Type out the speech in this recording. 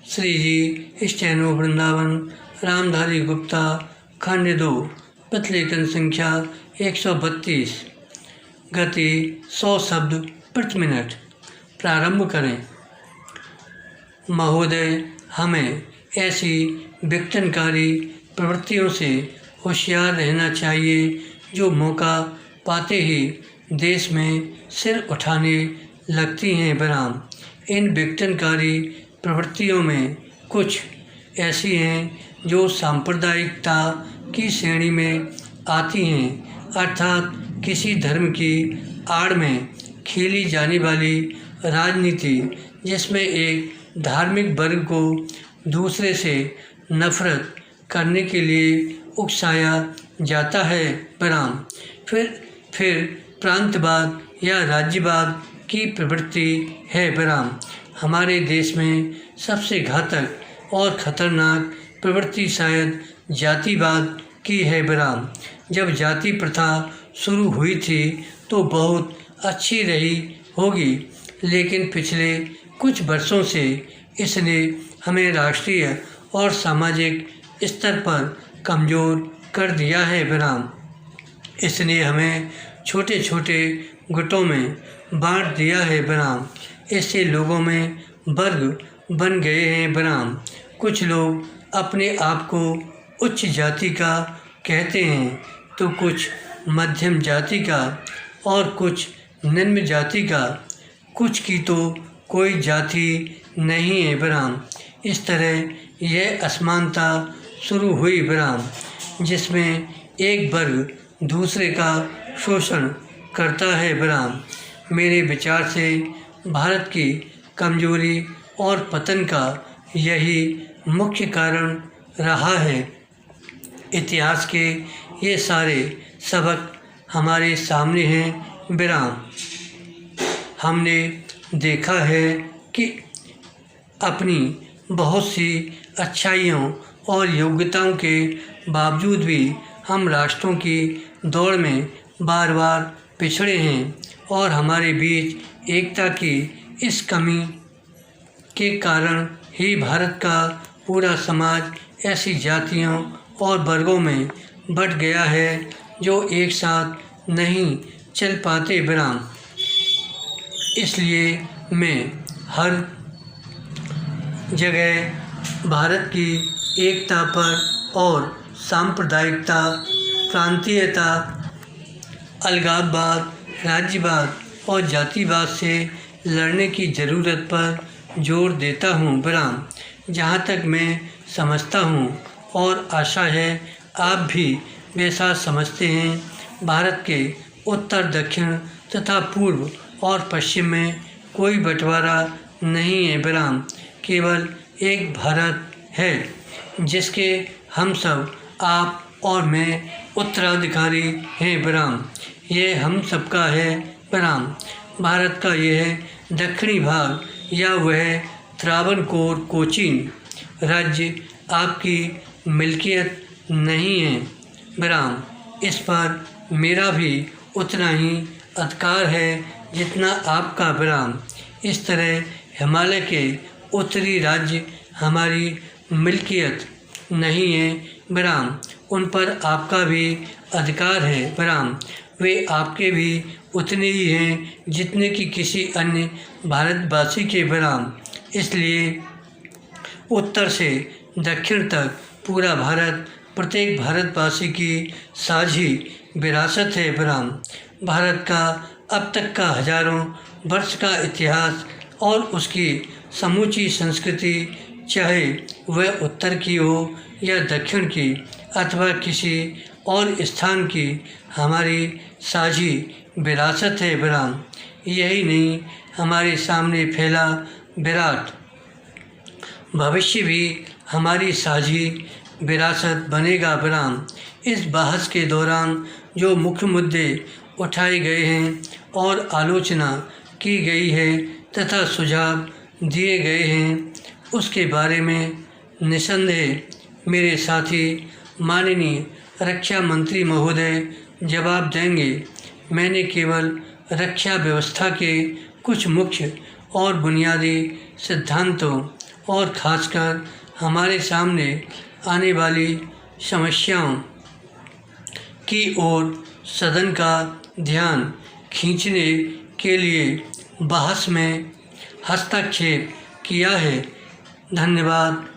श्री जी steno Vrindavan Ramdhari Gupta खंड 2 प्रतिलेखन संख्या 132 गति 100 शब्द प्रति मिनट। प्रारंभ करें। महोदय, हमें ऐसी विघटनकारी प्रवृत्तियों से होशियार रहना चाहिए जो मौका पाते ही देश में सिर उठाने लगती हैं। बराम, इन विघटनकारी प्रवृत्तियों में कुछ ऐसी हैं जो सांप्रदायिकता की श्रेणी में आती हैं, अर्थात किसी धर्म की आड़ में खेली जाने वाली राजनीति जिसमें एक धार्मिक वर्ग को दूसरे से नफरत करने के लिए उकसाया जाता है। बराम, फिर प्रांतवाद या राज्यवाद की प्रवृत्ति है। बराम, हमारे देश में सबसे घातक और ख़तरनाक प्रवृत्ति शायद जातिवाद की है। बराम, जब जाति प्रथा शुरू हुई थी तो बहुत अच्छी रही होगी, लेकिन पिछले कुछ वर्षों से इसने हमें राष्ट्रीय और सामाजिक स्तर पर कमज़ोर कर दिया है। बराम, इसने हमें छोटे छोटे गुटों में बांट दिया है। बराम, इससे लोगों में वर्ग बन गए हैं। बराम, कुछ लोग अपने आप को उच्च जाति का कहते हैं तो कुछ मध्यम जाति का और कुछ निम्न जाति का, कुछ की तो कोई जाति नहीं है। बराम, इस तरह यह असमानता शुरू हुई बराम, जिसमें एक वर्ग दूसरे का शोषण करता है। बराम, मेरे विचार से भारत की कमजोरी और पतन का यही मुख्य कारण रहा है। इतिहास के ये सारे सबक हमारे सामने हैं। विराम, हमने देखा है कि अपनी बहुत सी अच्छाइयों और योग्यताओं के बावजूद भी हम राष्ट्रों की दौड़ में बार बार पिछड़े हैं और हमारे बीच एकता की इस कमी के कारण ही भारत का पूरा समाज ऐसी जातियों और वर्गों में बंट गया है जो एक साथ नहीं चल पाते। बराम, इसलिए मैं हर जगह भारत की एकता पर और सांप्रदायिकता, प्रांतीयता, अलगाववाद, राज्यवाद और जातिवाद से लड़ने की ज़रूरत पर जोर देता हूँ। बराम, जहाँ तक मैं समझता हूँ और आशा है आप भी वैसा समझते हैं, भारत के उत्तर, दक्षिण तथा पूर्व और पश्चिम में कोई बंटवारा नहीं है। बराम, केवल एक भारत है जिसके हम सब, आप और मैं उत्तराधिकारी हैं। बराम, यह हम सबका है। बराम, भारत का यह दक्षिणी भाग या वह त्रावणकोर कोचीन राज्य आपकी मिल्कियत नहीं है। बराम, इस पर मेरा भी उतना ही अधिकार है जितना आपका। बराम, इस तरह हिमालय के उत्तरी राज्य हमारी मिल्कियत नहीं है। बराम, उन पर आपका भी अधिकार है। बराम, वे आपके भी उतने ही हैं जितने कि किसी अन्य भारतवासी के। बराम, इसलिए उत्तर से दक्षिण तक पूरा भारत प्रत्येक भारतवासी की साझी विरासत है। बराम, भारत का अब तक का हजारों वर्ष का इतिहास और उसकी समूची संस्कृति, चाहे वह उत्तर की हो या दक्षिण की अथवा किसी और स्थान की, हमारी साझी विरासत है। बराम, यही नहीं, हमारे सामने फैला विराट भविष्य भी हमारी साझी विरासत बनेगा। बराम, इस बहस के दौरान जो मुख्य मुद्दे उठाए गए हैं और आलोचना की गई है तथा सुझाव दिए गए हैं, उसके बारे में निसंदेह मेरे साथी माननीय रक्षा मंत्री महोदय जवाब देंगे। मैंने केवल रक्षा व्यवस्था के कुछ मुख्य और बुनियादी सिद्धांतों और खासकर हमारे सामने आने वाली समस्याओं की ओर सदन का ध्यान खींचने के लिए बहस में हस्तक्षेप किया है। धन्यवाद।